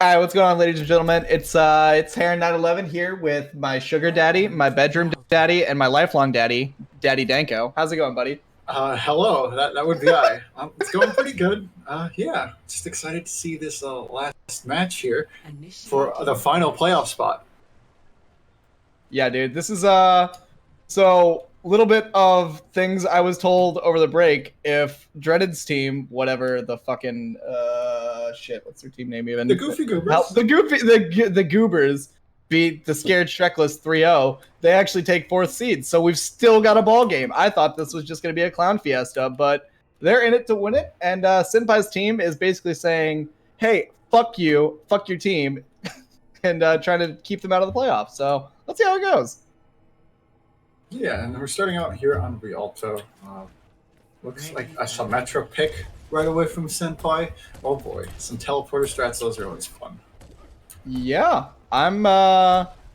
All right, what's going on, ladies and gentlemen? It's Heron 911 here with my sugar daddy, my bedroom daddy, and my lifelong daddy, Daddy Danko. How's it going, buddy? Hello, that would be I. It's going pretty good. Yeah, just excited to see this last match here for the final playoff spot. Yeah, dude, this is so a little bit of things I was told over the break. If Dreaded's team, whatever the fucking shit, what's their team name even? The Goofy Goobers. The Goobers beat the scared Shrekless 3-0. They actually take 4th seed, so we've still got a ball game. I thought this was just going to be a clown fiesta, but they're in it to win it, and Senpai's team is basically saying, hey, fuck you, fuck your team, and trying to keep them out of the playoffs. So let's see how it goes. Yeah, and we're starting out here on Rialto. Looks like a Symmetra pick right away from Senpai. Oh boy, some teleporter strats, those are always fun. Yeah,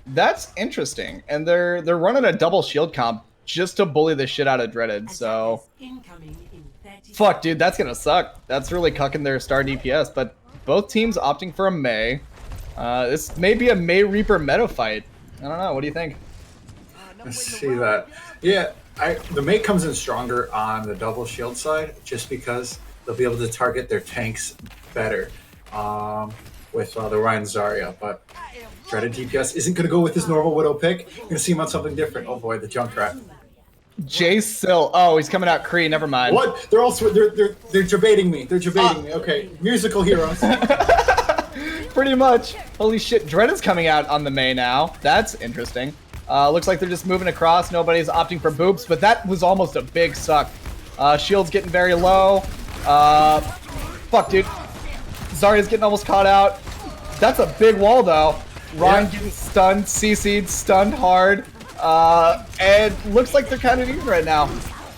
that's interesting. And they're running a double shield comp just to bully the shit out of Dreaded, so fuck, dude, that's gonna suck. That's really cucking their star DPS, but both teams opting for a Mei. This may be a Mei Reaper meta fight. I don't know, what do you think? Let's see that. Yeah, the Mei comes in stronger on the double shield side just because they'll be able to target their tanks better with the Ryan Zarya. But Dreaded DPS isn't going to go with his normal Widow pick. You're going to see him on something different. Oh boy, the Junkrat. Jay Sill. Oh, he's coming out Kree. Never mind. What? They're also they're debating me. They're debating me. Okay, musical heroes. Pretty much. Holy shit, Dreaded's coming out on the Mei now. That's interesting. Looks like they're just moving across. Nobody's opting for boops, but that was almost a big suck. Shield's getting very low. Fuck, dude. Zarya's getting almost caught out. That's a big wall, though. Ryan getting stunned. CC'd, stunned hard. And looks like they're kind of even right now.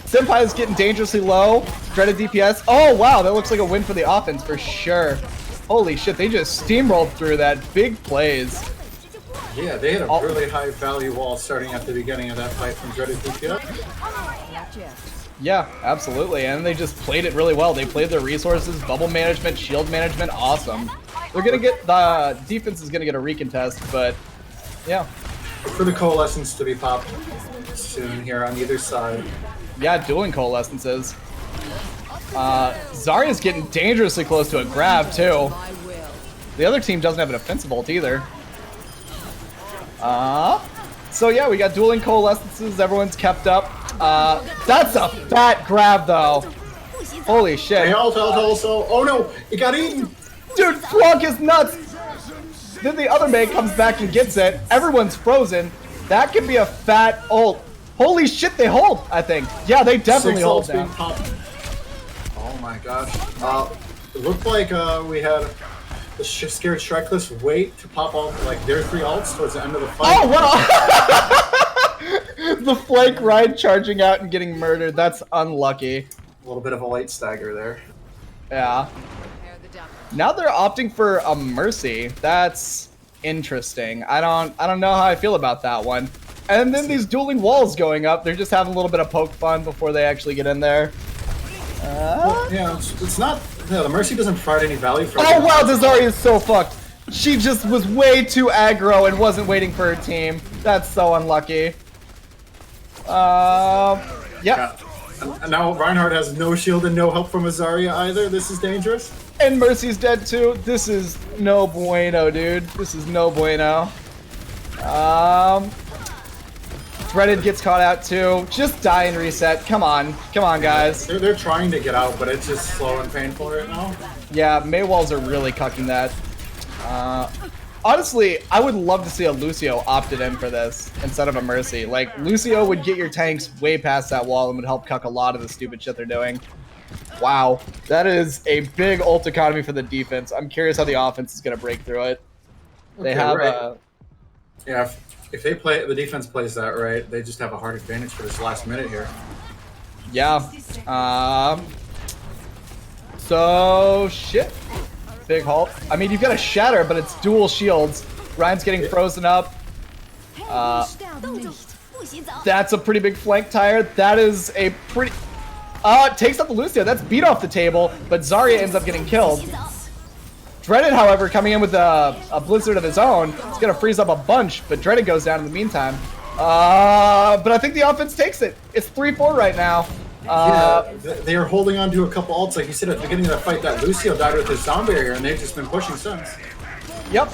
Senpai is getting dangerously low. Dreaded DPS. Oh, wow. That looks like a win for the offense for sure. Holy shit. They just steamrolled through that. Big plays. Yeah, they had a really high value wall starting at the beginning of that fight from Dreaded DPS. Yeah, absolutely, and they just played it really well. They played their resources, bubble management, shield management, awesome. They're gonna get, the defense is gonna get a recontest, but yeah. For the coalescence to be popped soon here on either side. Yeah, dueling coalescences. Zarya's getting dangerously close to a grab too. The other team doesn't have an offensive ult either. So yeah, we got dueling coalescences, everyone's kept up. That's a fat grab though. Holy shit. Hey, also. Oh no, it got eaten. Dude, Flunk is nuts. Then the other Mei comes back and gets it. Everyone's frozen. That could be a fat ult. Holy shit, they hold, I think. Yeah, they definitely hold now. Oh my gosh. It looked like we had the scared Shrekless wait to pop all like their 3 ults towards the end of the fight. Oh, what? The flank ride charging out and getting murdered. That's unlucky. A little bit of a late stagger there. Yeah. Now they're opting for a Mercy. That's interesting. I don't know how I feel about that one. And then these dueling walls going up. They're just having a little bit of poke fun before they actually get in there. Well, yeah, it's not. Yeah, the Mercy doesn't provide any value for. Oh wow, Zarya is so fucked. She just was way too aggro and wasn't waiting for her team. That's so unlucky. Yeah. And now Reinhardt has no shield and no help from Zarya either. This is dangerous. And Mercy's dead too. This is no bueno, dude. This is no bueno. Dreaded gets caught out too. Just die and reset. Come on, guys. They're trying to get out, but it's just slow and painful right now. Yeah, Mei walls are really cucking that. Honestly, I would love to see a Lucio opted in for this instead of a Mercy. Like, Lucio would get your tanks way past that wall and would help cuck a lot of the stupid shit they're doing. Wow, that is a big ult economy for the defense. I'm curious how the offense is going to break through it. They have right. Yeah, if they play, the defense plays that right, they just have a hard advantage for this last minute here. Yeah. So, shit. Big halt. I mean, you've got a Shatter, but it's dual shields. Ryan's getting frozen up. That's a pretty big flank tire. That is a pretty... it takes out the Lucio. That's beat off the table, but Zarya ends up getting killed. Dreaded, however, coming in with a blizzard of his own. It's going to freeze up a bunch, but Dreaded goes down in the meantime. But I think the offense takes it. It's 3-4 right now. They are holding on to a couple ults. Like you said at the beginning of the fight, that Lucio died with his zombie barrier, and they've just been pushing since. Yep.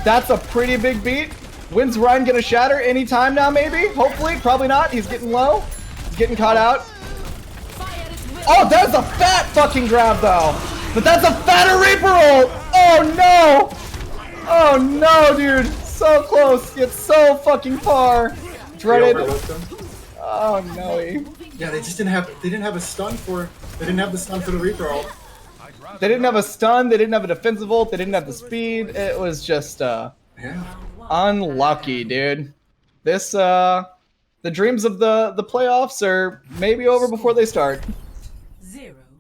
That's a pretty big beat. When's Ryan going to shatter? Anytime now, maybe? Hopefully. Probably not. He's getting low. He's getting caught out. Oh, that's a fat fucking grab, though. But that's a fatter Reaper ult! Oh, no! Oh, no, dude. So close, yet so fucking far. Dreaded. Oh, no. Yeah, they just didn't have a stun for... They didn't have the stun for the Reaper ult. They didn't have a stun. They didn't have a defensive ult. They didn't have the speed. It was just, unlucky, dude. This, the dreams of the playoffs are maybe over before they start.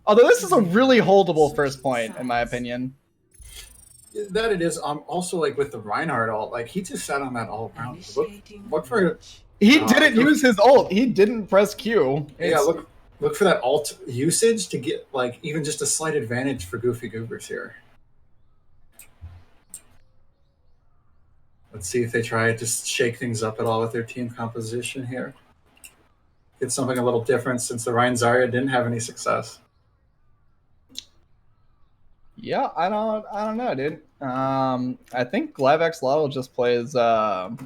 Although this is a really holdable first point, in my opinion. That it is. Also, like with the Reinhardt ult, like he just sat on that all around. Look for it. He didn't use his ult. He didn't press Q. Yeah, look for that ult usage to get like even just a slight advantage for Goofy Goobers here. Let's see if they try to shake things up at all with their team composition here. Get something a little different since the Ryan Zarya didn't have any success. Yeah, I don't know, dude. I think Live X Lotto just plays Ball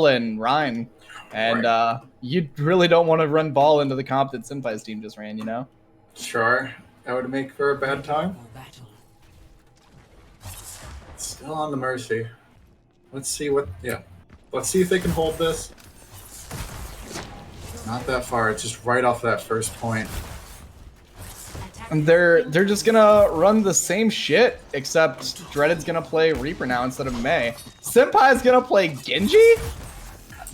and Ryan, and you really don't want to run Ball into the comp that Senpai's team just ran, you know? Sure, that would make for a bad time. Still on the Mercy. Let's see what. Yeah, let's see if they can hold this. Not that far. It's just right off that first point. And they're just gonna run the same shit, except Dreaded's gonna play Reaper now instead of Mei. Senpai's gonna play Genji?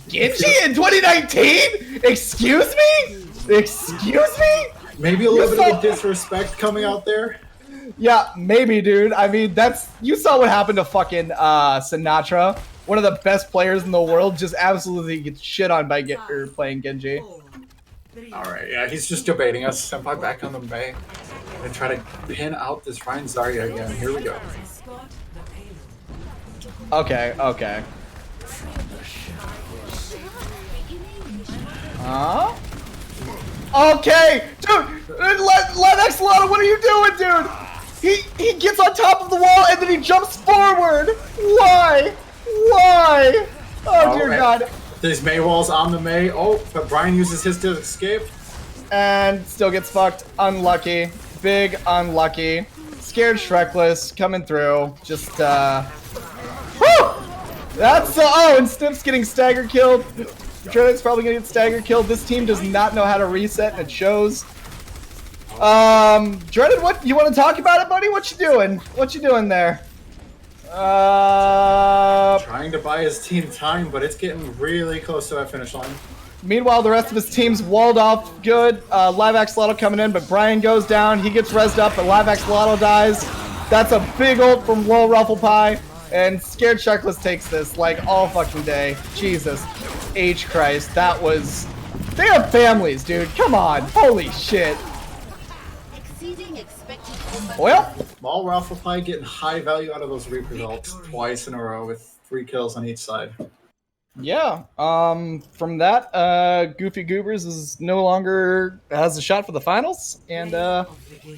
Genji in 2019? Excuse me? Excuse me? Maybe a little bit of disrespect coming out there. Yeah, maybe, dude. I mean, you saw what happened to fucking Sinatra, one of the best players in the world, just absolutely gets shit on by playing Genji. Alright, yeah, he's just debating us. Senpai back on the Mei. And try to pin out this Ryan Zarya again. Here we go. Okay. Okay! Dude! Let X-Lotto, what are you doing, dude? He gets on top of the wall and then he jumps forward! Why? Why? Oh, dear God. There's Mei walls on the Mei. Oh, but Brian uses his to escape. And still gets fucked. Unlucky. Big unlucky. Scared Shrekless coming through. Just, whew! That's, and Stimp's getting stagger killed. Dreaded's probably gonna get stagger killed. This team does not know how to reset, and it shows. Dreaded, what, you want to talk about it, buddy? What you doing? What you doing there? Trying to buy his team time, but it's getting really close to that finish line. Meanwhile, the rest of his team's walled off good. Live Axolotl coming in, but Brian goes down. He gets rezzed up, but Live Axolotl dies. That's a big ult from Lil Ruffle Pie. And Scared Sharkless takes this like all fucking day. Jesus H. Christ. That was... They have families, dude. Come on. Holy shit. Well, Lil Ruffle Pie getting high value out of those Reaper ults twice in a row with 3 kills on each side. Yeah, from that, Goofy Goobers is no longer has a shot for the finals, and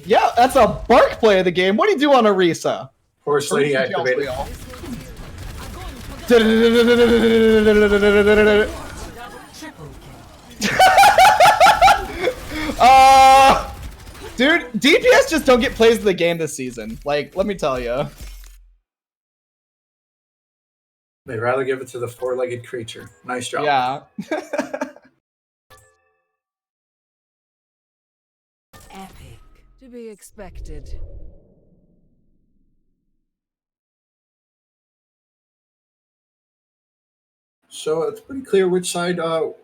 yeah, that's a Bark play of the game. What do you do on Orisa? Horse Lady activated. Dude, DPS just don't get plays of the game this season. Like, let me tell you. They'd rather give it to the 4-legged creature. Nice job. Yeah. Epic. To be expected. So it's pretty clear which side,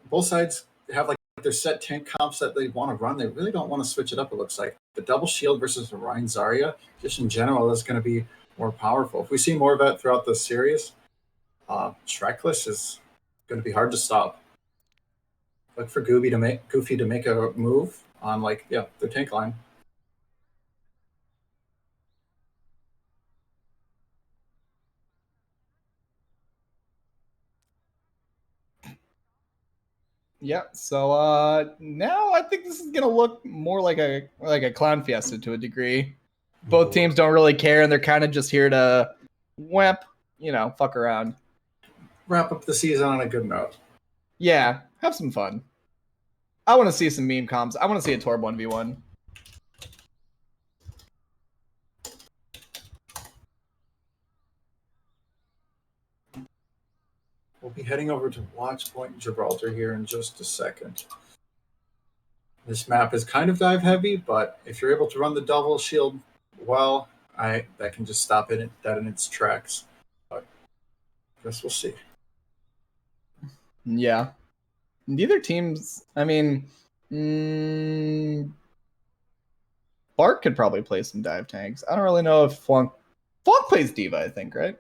both sides have like their set tank comps that they want to run. They really don't want to switch it up, it looks like. The double shield versus the Ryan Zarya, just in general, is going to be more powerful. If we see more of that throughout the series, Shrekless is going to be hard to stop. Look for Goofy to make a move on their tank line. Yeah, so now I think this is gonna look more like a clown fiesta to a degree. Both teams don't really care, and they're kind of just here to fuck around. Wrap up the season on a good note. Yeah, have some fun. I want to see some meme comps. I want to see a Torb 1v1. We'll be heading over to Watch Point Gibraltar here in just a second. This map is kind of dive heavy, but if you're able to run the double shield well, that can just stop it dead in its tracks. But I guess we'll see. Yeah. Neither teams, I mean, Bark could probably play some dive tanks. I don't really know if Flunk plays Diva, I think, right?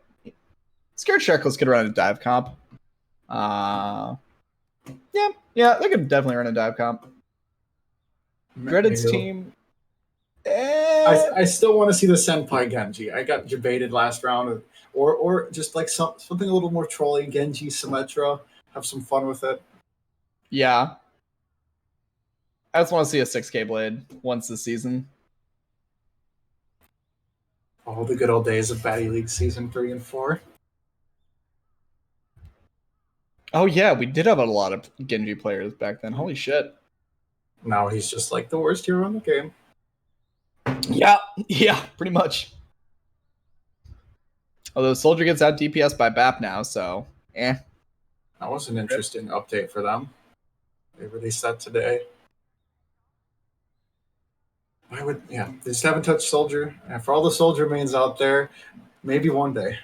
Scared Shrekless could run a dive comp. Yeah, they could definitely run a dive comp. Dreaded's team. I still want to see the Senpai Genji. I got debated last round, or just like something a little more trolly, Genji Symmetra. Have some fun with it. Yeah. I just want to see a 6K blade once this season. All the good old days of Baddy League Season 3 and 4. Oh yeah, we did have a lot of Genji players back then. Holy shit. Now he's just like the worst hero in the game. Yeah, pretty much. Although Soldier gets out DPS by BAP now, so That was an interesting update for them. They released that today. They just haven't touched Soldier. And for all the Soldier mains out there, maybe one day.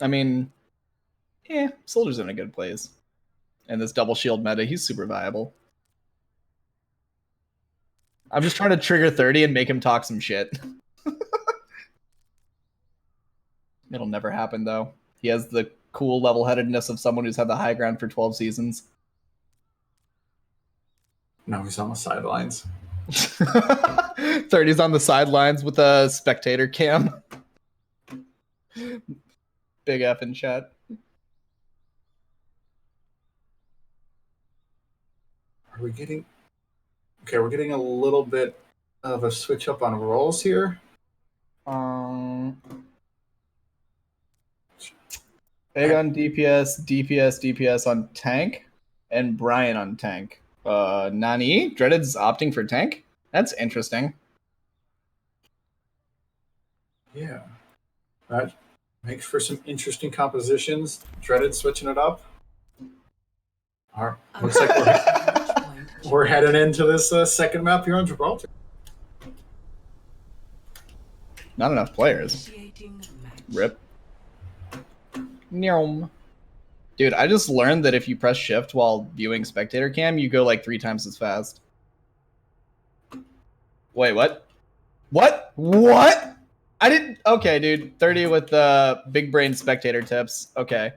I mean, Soldier's in a good place. And this double shield meta, he's super viable. I'm just trying to trigger 30 and make him talk some shit. It'll never happen, though. He has the cool level-headedness of someone who's had the high ground for 12 seasons. Now he's on the sidelines. 30's on the sidelines with a spectator cam. Big F in chat. We're getting a little bit of a switch up on roles here. Big on DPS on tank, and Brian on tank. Nani? Dreaded's opting for tank? That's interesting. Yeah. That makes for some interesting compositions. Dreaded switching it up. All right. Looks like we're heading into this second map here on Gibraltar. Not enough players. Rip. Nyom. Dude, I just learned that if you press shift while viewing spectator cam, you go like 3 times as fast. Wait, what? What? I didn't... Okay, dude. 30 with the big brain spectator tips. Okay.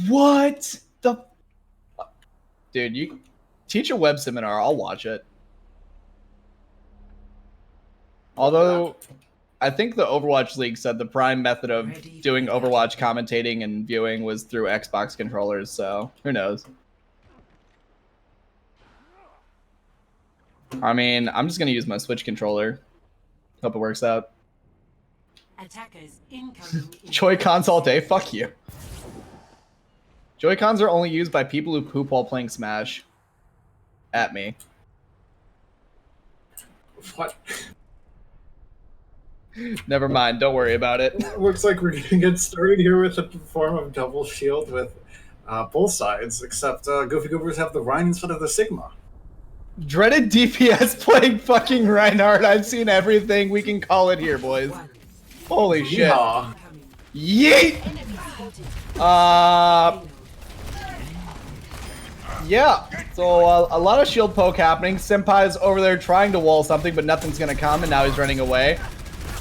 What the... Dude, you teach a web seminar. I'll watch it. Although, I think the Overwatch League said the prime method of doing Overwatch commentating and viewing was through Xbox controllers, so who knows? I mean, I'm just going to use my Switch controller. Hope it works out. Joy-Cons all day? Fuck you. Joy-Cons are only used by people who poop while playing Smash. At me. What? Never mind. Don't worry about it. Looks like we're going to get started here with a form of double shield with both sides, except Goofy Goobers have the Rhine instead of the Sigma. Dreaded DPS playing fucking Reinhardt. I've seen everything. We can call it here, boys. Holy shit. Yeet! Yeah, so a lot of shield poke happening. Senpai's over there trying to wall something, but nothing's gonna come, and now he's running away.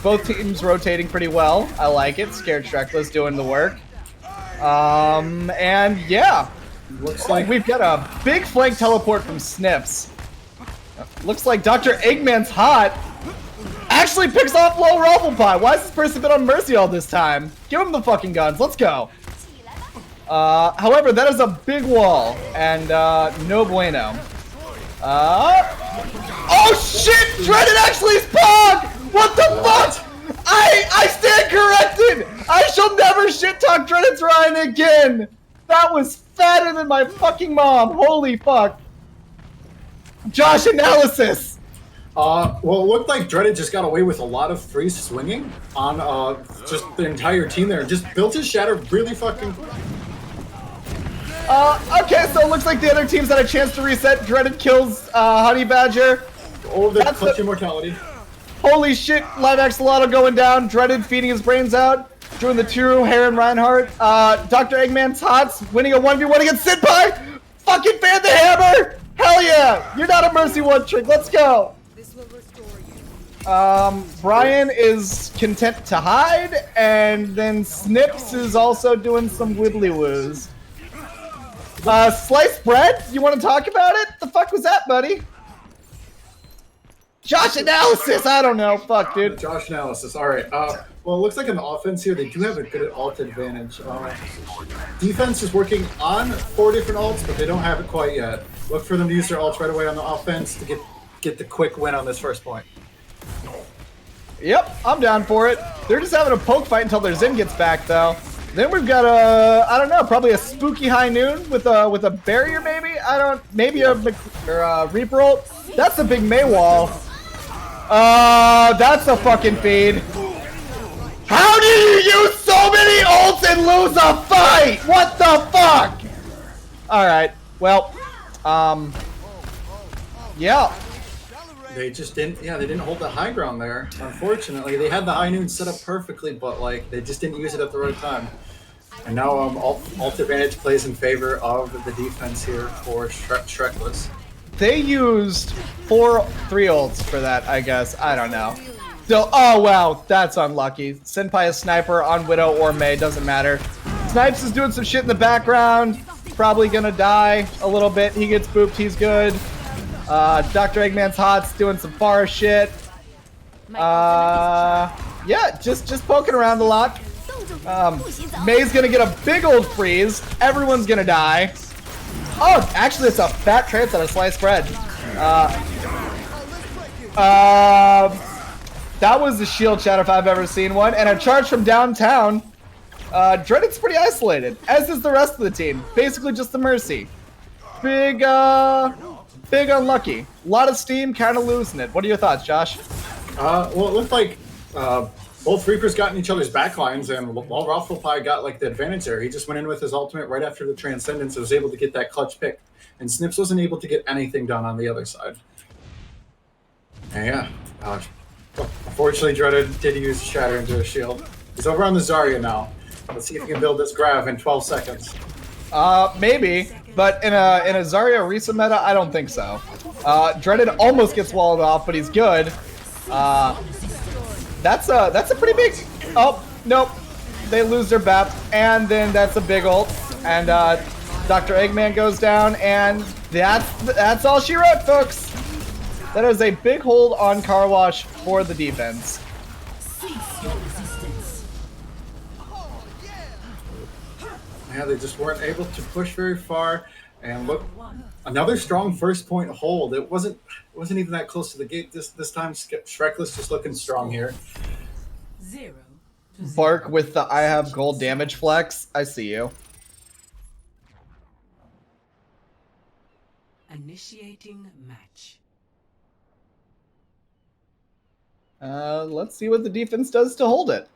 Both teams rotating pretty well. I like it. Scared Shrekless doing the work. And yeah. Looks like we've got a big flank teleport from Snips. Looks like Dr. Eggman's hot. Actually picks off low Ruffle Pie. Why has this person been on Mercy all this time? Give him the fucking guns. Let's go. However, that is a big wall, and no bueno. Oh shit! Dreaded actually is Pog! What the fuck? I stand corrected! I shall never shit talk Dreaded's Ryan again! That was fatter than my fucking mom! Holy fuck! Josh, analysis! Well, it looked like Dreaded just got away with a lot of free swinging on just the entire team there. Just built his shatter really fucking... Okay, so it looks like the other teams had a chance to reset. Dreaded kills Honey Badger. Oh, the clutch immortality. Holy shit, Live Axolotl going down. Dreaded feeding his brains out. Doing the two Heron Reinhardt. Dr. Eggman's Hots winning a 1v1 against Senpai. Fucking fan the hammer! Hell yeah! You're not a Mercy one trick. Let's go. This will restore you. Brian is content to hide, and then Snips is also doing some wibbly woos. Sliced bread? You want to talk about it? The fuck was that, buddy? Josh analysis. I don't know. Fuck, dude. Josh analysis. All right. Well, it looks like on the offense here, they do have a good ult advantage. Defense is working on 4 different ults, but they don't have it quite yet. Look for them to use their ults right away on the offense to get the quick win on this first point. Yep, I'm down for it. They're just having a poke fight until their Zen gets back, though. Then we've got a, I don't know, probably a spooky high noon with a barrier, maybe. Maybe a Reaper ult. That's a big May wall. That's a fucking feed. How do you use so many ults and lose a fight? What the fuck? Alright, well, yeah. They just didn't, they didn't hold the high ground there. Unfortunately, they had the high noon set up perfectly, but like they just didn't use it at the right time. And now ult advantage plays in favor of the defense here for Shrekless. They used 3 ults for that, I guess. I don't know. So, oh wow, that's unlucky. Senpai is sniper on Widow or May, doesn't matter. Snipes is doing some shit in the background. Probably gonna die a little bit. He gets booped, he's good. Dr. Eggman's Hot's doing some far shit. Yeah, just poking around a lot. May's gonna get a big old freeze. Everyone's gonna die. Oh, actually, it's a fat trance on a sliced bread. That was the shield chat if I've ever seen one. And a charge from downtown. Dreaded's pretty isolated, as is the rest of the team. Basically just the Mercy. Big unlucky. A lot of steam, kind of losing it. What are your thoughts, Josh? Well, it looked like both Reapers got in each other's backlines, and while Rafflepie got like the advantage there, he just went in with his ultimate right after the Transcendence and was able to get that clutch pick. And Snips wasn't able to get anything done on the other side. And yeah, unfortunately, Dreaded did use Shatter into a shield. He's over on the Zarya now. Let's see if he can build this Grav in 12 seconds. Maybe, but in a Zarya Orisa meta, I don't think so. Dreaded almost gets walled off, but he's good. That's a pretty big. Oh nope, they lose their BAP, and then that's a big ult, and Dr. Eggman goes down, and that's all she wrote, folks. That is a big hold on Car Wash for the defense. Yeah, they just weren't able to push very far. And look, another strong first point hold. It wasn't even that close to the gate this time. Shrekless just looking strong here. 0-0. Bark with the I have gold damage flex. I see you. Initiating match. Let's see what the defense does to hold it.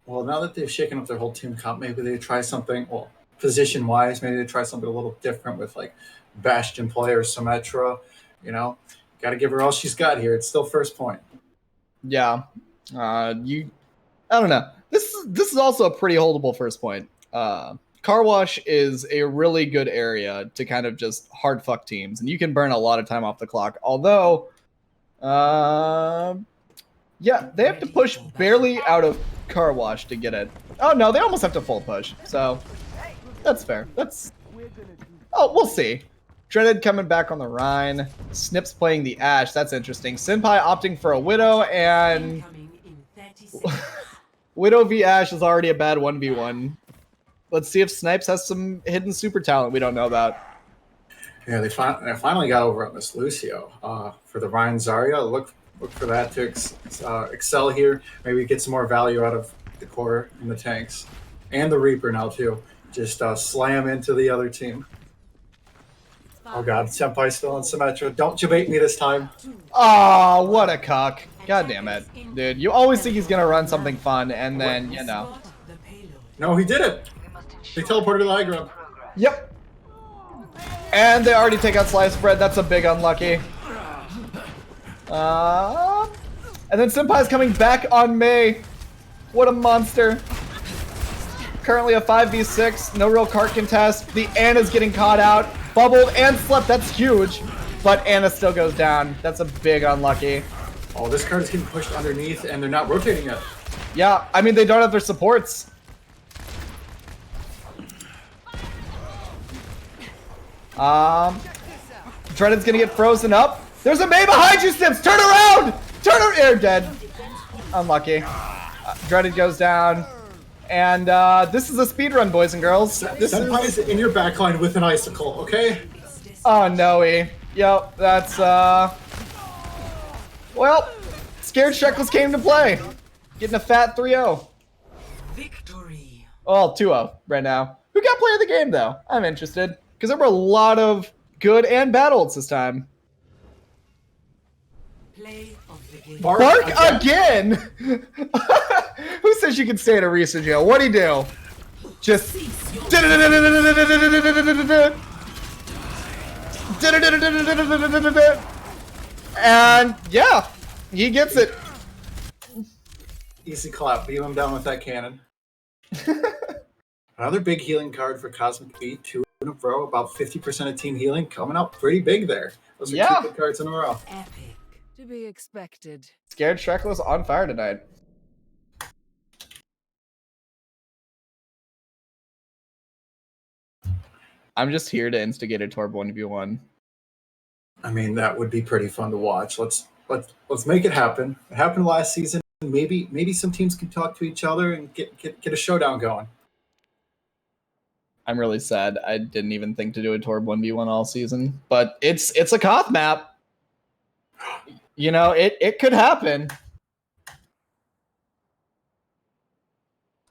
Well, now that they've shaken up their whole team comp, maybe they try something, well, position-wise, maybe they try something a little different with, like, Bastion play or Symmetra, you know? Got to give her all she's got here. It's still first point. Yeah. I don't know. This is also a pretty holdable first point. Car Wash is a really good area to kind of just hard fuck teams, and you can burn a lot of time off the clock. Although, yeah, they have to push barely out of Car Wash to get it. Oh no, they almost have to full push. So that's fair. Oh, we'll see. Dreaded coming back on the Rhine. Snip's playing the Ashe. That's interesting. Senpai opting for a Widow, and Incoming in 30 seconds. Widow v Ashe is already a bad 1v1. Let's see if Snipes has some hidden super talent we don't know about. Yeah, they finally got over on this Lucio. For the Ryan Zarya, look for that to excel here. Maybe get some more value out of the core and the tanks. And the Reaper now, too. Just slam into the other team. Oh god, Senpai's still on Symmetra. Don't debate me this time. Oh, what a cuck. God damn it. Dude, you always think he's gonna run something fun, and then, you know. Spot the payload. No, he did it! They teleported to the high ground. Yep. And they already take out Sliced Bread. That's a big unlucky. And then Senpai's coming back on Mei. What a monster. Currently a 5v6. No real cart contest. The Ana's getting caught out. Bubbled and slept. That's huge. But Ana still goes down. That's a big unlucky. Oh, this card is getting pushed underneath, and they're not rotating yet. Yeah, I mean, they don't have their supports. Dreaded's gonna get frozen up. There's a Mei behind you, Sims! Turn around! Turn around! You're dead. Unlucky. Dreaded goes down. And this is a speedrun, boys and girls. Senpai is in your backline with an icicle, okay? Oh, no-y. Yep, that's, well, Scared SHREK came to play. Getting a fat 3-0. Victory. Well, 2-0 right now. Who got play of the game, though? I'm interested. Because there were a lot of good and bad ults this time. Play of the game. Bark again? Who says you can stay in a Risa jail? What'd he do? Just... And, yeah. He gets it. Easy clap. Beat him down with that cannon. Another big healing card for Cosmic B. 2 in a row. About 50% of team healing. Coming up pretty big there. Those are two good cards in a row. Epic. To be expected. Scared SHREK was on fire tonight. I'm just here to instigate a Torb 1v1. I mean, that would be pretty fun to watch. Let's make it happen. It happened last season. Maybe some teams can talk to each other and get a showdown going. I'm really sad. I didn't even think to do a Torb 1v1 all season, but it's a Koth map. You know, it could happen.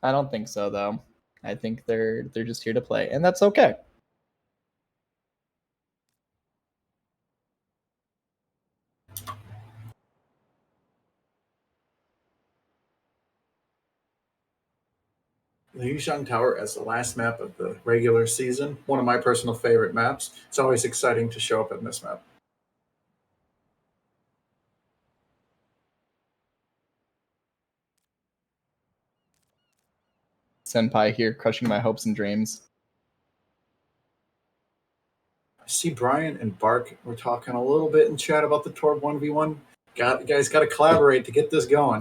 I don't think so, though. I think they're just here to play, and that's okay. The Yuzhang Tower as the last map of the regular season. One of my personal favorite maps. It's always exciting to show up in this map. Senpai here, crushing my hopes and dreams. I see Brian and Bark were talking a little bit in chat about the Torb 1v1. You guys got to collaborate to get this going.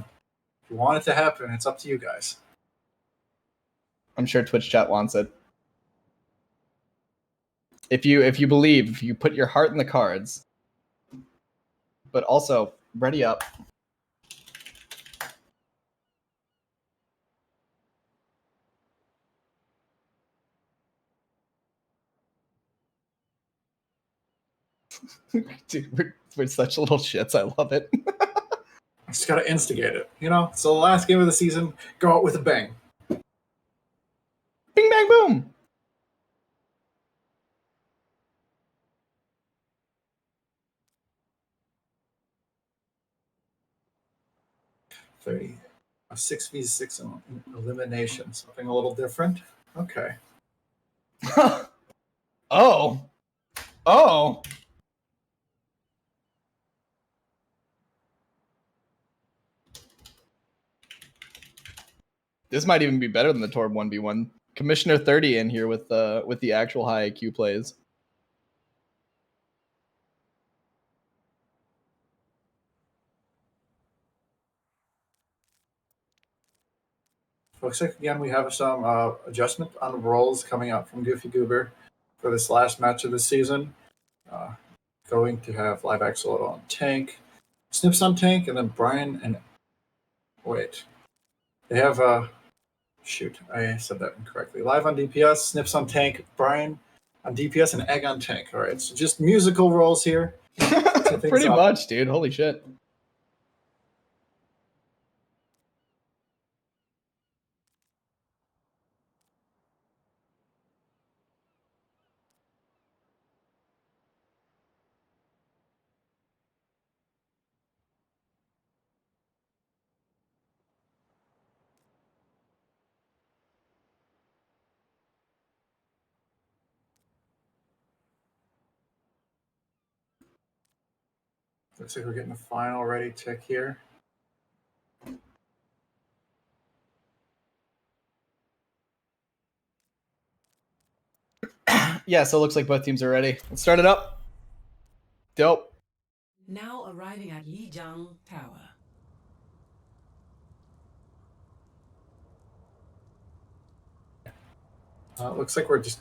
If you want it to happen, it's up to you guys. I'm sure Twitch chat wants it. If you believe, if you put your heart in the cards. But also, ready up. Dude, we're such little shits. I love it. Just got to instigate it. You know, so the last game of the season, go out with a bang. Bing, bang, boom. A 6v6 elimination. Something a little different. Okay. Oh. Oh. This might even be better than the Torb 1v1. Commissioner 30 in here with the actual high IQ plays. Looks like again we have some adjustment on the roles coming out from Goofy Goober for this last match of the season. Going to have live axolotl on tank, Snips on tank, and then Brian and wait, they have shoot, I said that incorrectly. Live on DPS, Snips on tank, Brian on DPS, and Egg on tank. All right, so just musical roles here. Pretty much, dude. Holy shit. Looks like we're getting the final ready tick here. Yeah, so it looks like both teams are ready. Let's start it up. Dope. Now arriving at Lijiang Tower. Looks like we're just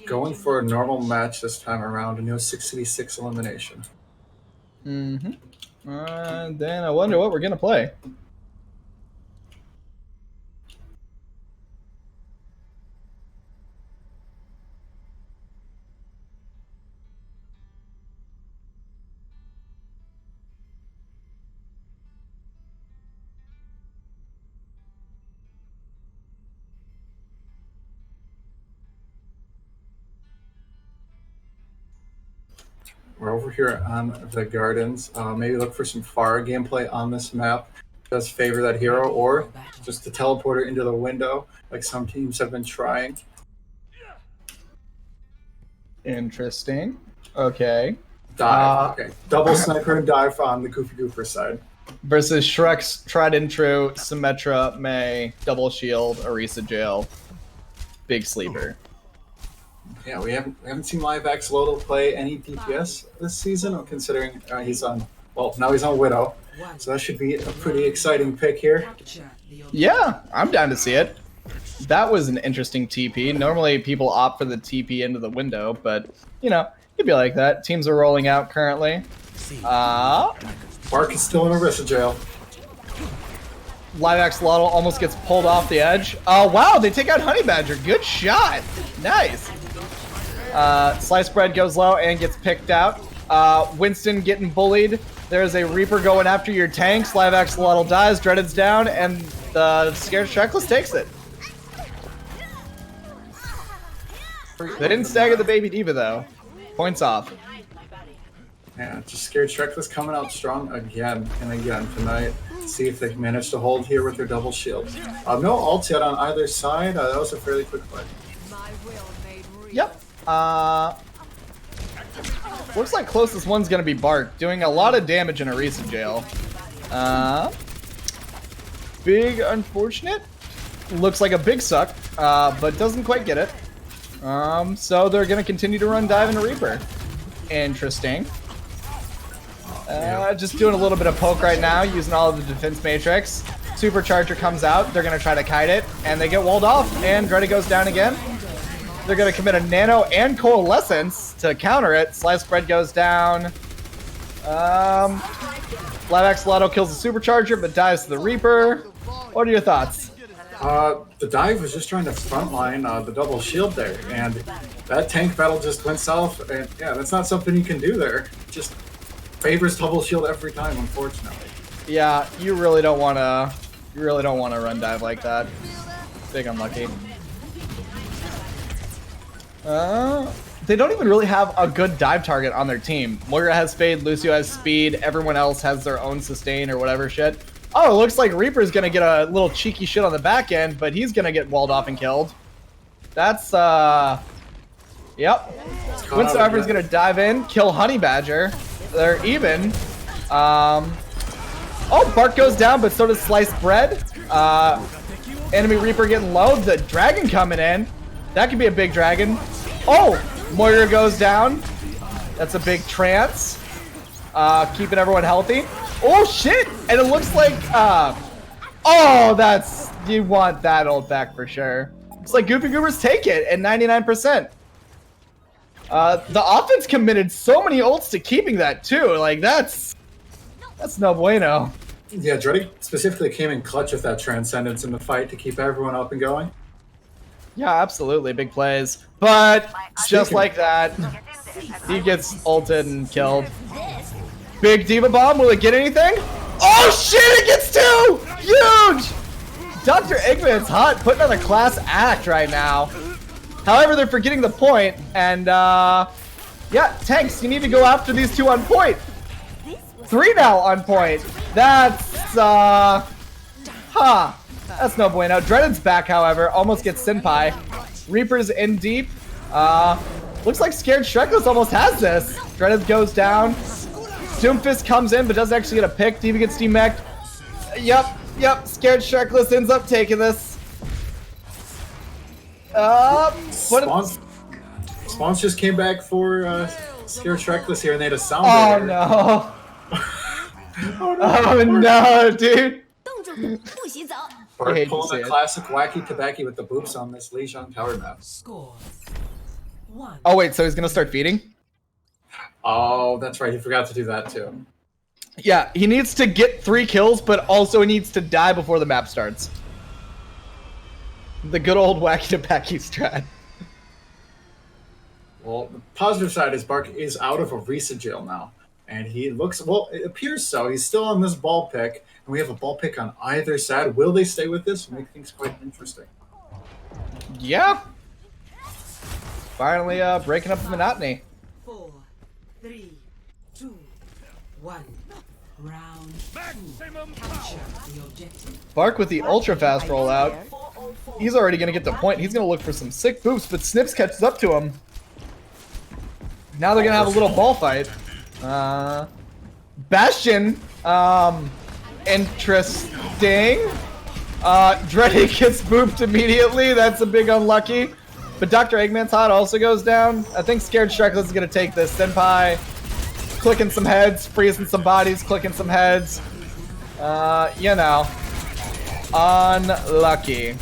going for a normal match this time around, a new 6v6 elimination. Mm-hmm. Then I wonder what we're gonna play. We're over here on the gardens. Maybe look for some far gameplay on this map. It does favor that hero, or just to teleport her into the window, like some teams have been trying. Interesting. Okay. Dive. Okay. Double sniper and dive on the Goofy Goofer side. Versus Shrek's tried and true Symmetra, May, double shield, Orisa Jail, big sleeper. Yeah, we haven't seen live Axolotl play any DPS this season, considering he's on. Well, now he's on Widow, so that should be a pretty exciting pick here. Yeah, I'm down to see it. That was an interesting TP. Normally people opt for the TP into the window, but you know, it'd be like that. Teams are rolling out currently. Bark is still in Orisa jail. Live Axolotl almost gets pulled off the edge. Oh wow, they take out Honey Badger. Good shot. Nice. Sliced bread goes low and gets picked out. Winston getting bullied. There's a Reaper going after your tanks. Live Axolotl dies. Dreaded's down, and the scared Shrekless takes it. They didn't stagger the baby diva though. Points off. Yeah, just scared Shrekless coming out strong again and again tonight. See if they can manage to hold here with their double shields. No ults yet on either side. That was a fairly quick fight. Yep. Looks like closest one's gonna be Bark, doing a lot of damage in Orisa jail. Big unfortunate. Looks like a big suck, but doesn't quite get it. So they're gonna continue to run dive into Reaper. Interesting. Just doing a little bit of poke right now, using all of the defense matrix. Supercharger comes out, they're gonna try to kite it, and they get walled off, and Dreaded goes down again. They're gonna commit a nano and coalescence to counter it. Sliced bread goes down. Live Axolotl kills the supercharger, but dives to the Reaper. What are your thoughts? The dive was just trying to frontline the double shield there, and that tank battle just went south. And yeah, that's not something you can do there. Just favors double shield every time, unfortunately. Yeah, you really don't want to. You really don't want to run dive like that. Big unlucky. They don't even really have a good dive target on their team. Moira has Fade, Lucio has Speed, everyone else has their own sustain or whatever shit. Oh, it looks like Reaper's gonna get a little cheeky shit on the back end, but he's gonna get walled off and killed. That's, yep. Winston Harper's gonna dive in, kill Honey Badger. They're even. Oh, Bark goes down, but so does Sliced Bread. Enemy Reaper getting low, the dragon coming in. That could be a big dragon. Oh, Moira goes down. That's a big trance. Keeping everyone healthy. Oh shit! And it looks like, oh, that's, you want that ult back for sure. Looks like Goofy Goobers take it at 99%. The offense committed so many ults to keeping that too. Like that's no bueno. Yeah, Dready specifically came in clutch with that transcendence in the fight to keep everyone up and going. Yeah, absolutely, big plays. But just like that, he gets ulted and killed. Big Diva Bomb, will it get anything? Oh shit, it gets two! Huge! Dr. Eggman's hot, putting on a class act right now. However, they're forgetting the point, and yeah, tanks, you need to go after these two on point. 3 now on point. That's that's no bueno. Dreaded's back, however, almost gets Senpai. Reaper's in deep. Looks like Scared Shrekless almost has this. Dreaded goes down. Doomfist comes in, but doesn't actually get a pick. Diva gets demeched. Yep. Scared Shrekless ends up taking this. Spawns just came back for Scared Shrekless here, and they had a sound. Oh no. Oh no, dude. Bart pulling a classic wacky tabacky with the boops on this Lijiang Tower map. Score 1. Oh wait, so he's gonna start feeding? Oh, that's right. He forgot to do that too. Yeah, he needs to get 3 kills, but also he needs to die before the map starts. The good old wacky tabacky strat. Well, the positive side is Bark is out of Orisa jail now. And he looks, well, it appears so. He's still on this ball pick, and we have a ball pick on either side. Will they stay with this? Make things quite interesting. Yeah. Finally breaking up the monotony. 4, 3, 2, 1. Round 2. Capture the objective. Bark with the ultra fast rollout. He's already going to get the point. He's going to look for some sick boosts, but Snips catches up to him. Now they're going to have a little ball fight. Bastion, interesting. Dreddy gets booped immediately. That's a big unlucky. But Dr. Eggman's hot also goes down. I think Scared Shrekless is going to take this. Senpai clicking some heads, freezing some bodies, clicking some heads. You know. Unlucky.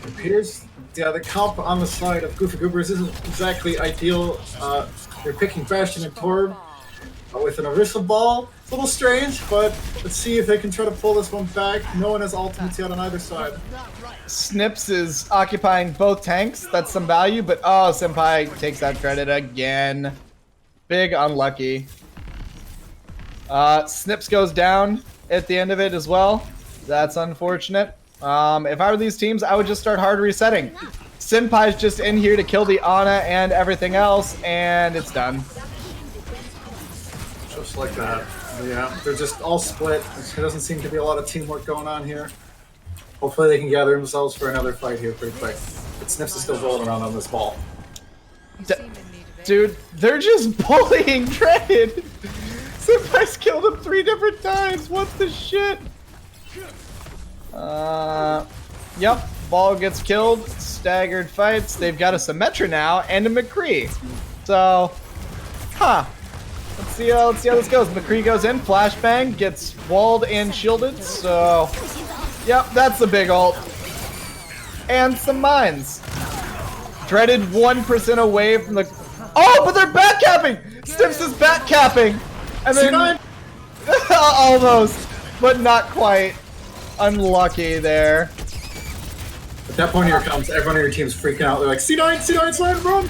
It appears, yeah, the comp on the side of Goofy Goobers isn't exactly ideal. They're picking Bastion and Torb with an Orisa ball. It's a little strange, but let's see if they can try to pull this one back. No one has ultimates yet on either side. Snips is occupying both tanks. That's some value, but oh, Senpai takes out Dreaded again. Big unlucky. Snips goes down at the end of it as well. That's unfortunate. If I were these teams, I would just start hard resetting. Senpai's just in here to kill the Ana and everything else, and it's done. Just like that. Yeah, they're just all split. There doesn't seem to be a lot of teamwork going on here. Hopefully they can gather themselves for another fight here pretty quick. But Snips is still rolling around on this ball. Dude, they're just bullying Dread. Senpai's killed him 3 different times. What the shit? Yep. Ball gets killed. Staggered fights. They've got a Symmetra now and a McCree. So, Let's see how this goes. McCree goes in. Flashbang gets walled and shielded. So, yep, that's a big ult. And some mines. Dreaded 1% away from the. Oh, but they're back capping. Snips is back capping, and then almost, but not quite. Unlucky there. At that point, here comes everyone on your team's freaking out. They're like, C9, slide, run!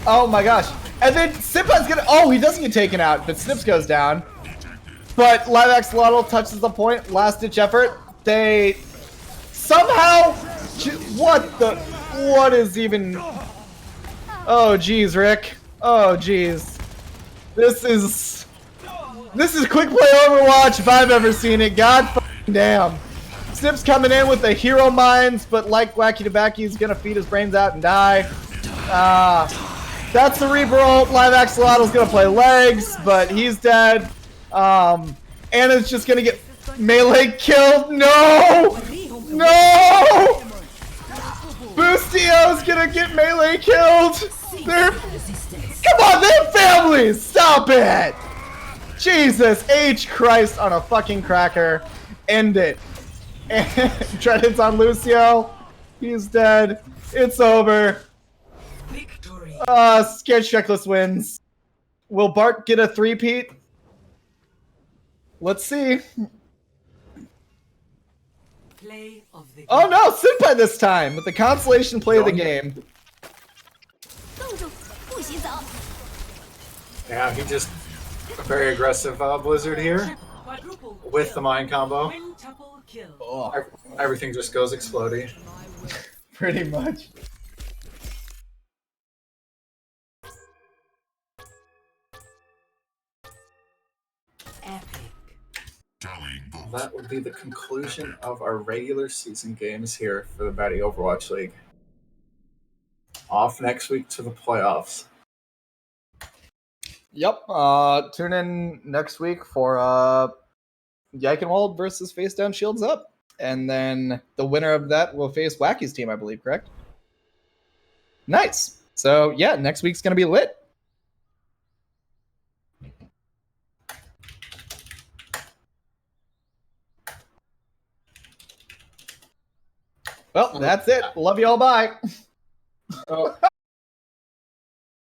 Oh my gosh. And then Senpai's gonna. Oh, he doesn't get taken out, but Snips goes down. But Live Axolotl touches the point. Last ditch effort. They somehow. What is even. Oh, geez, Rick. Oh, geez. This is quick play Overwatch if I've ever seen it. God fucking damn. Snips coming in with the hero mines, but like Wacky Tabacky, he's gonna feed his brains out and die. That's the Reaper ult. Live Axolotl's gonna play legs, but he's dead. Anna's just gonna get melee killed. No! No! Boostio's gonna get melee killed. Come on, they're families! Stop it! Jesus H. Christ on a fucking cracker. End it. And Dreaded's on Lucio. He's dead. It's over. Victory. Scared Checklist wins. Will Bart get a three-peat? Let's see. Play of the game. Oh no, Senpai this time with the consolation play of the game. 冻住，不许走！ Yeah, he just a very aggressive Blizzard here Quadruple with the kill. mind combo. Quintuple kill. Oh, Everything just goes exploding. pretty much. Epic. That would be the conclusion of our regular season games here for the Baddy Overwatch League. Off next week to the playoffs. Yep. Tune in next week for Eichenwald versus Face Down Shields Up. And then the winner of that will face Wacky's team, I believe, correct? Nice. So yeah, next week's gonna be lit. Well, that's it. Love you all. Bye. Oh.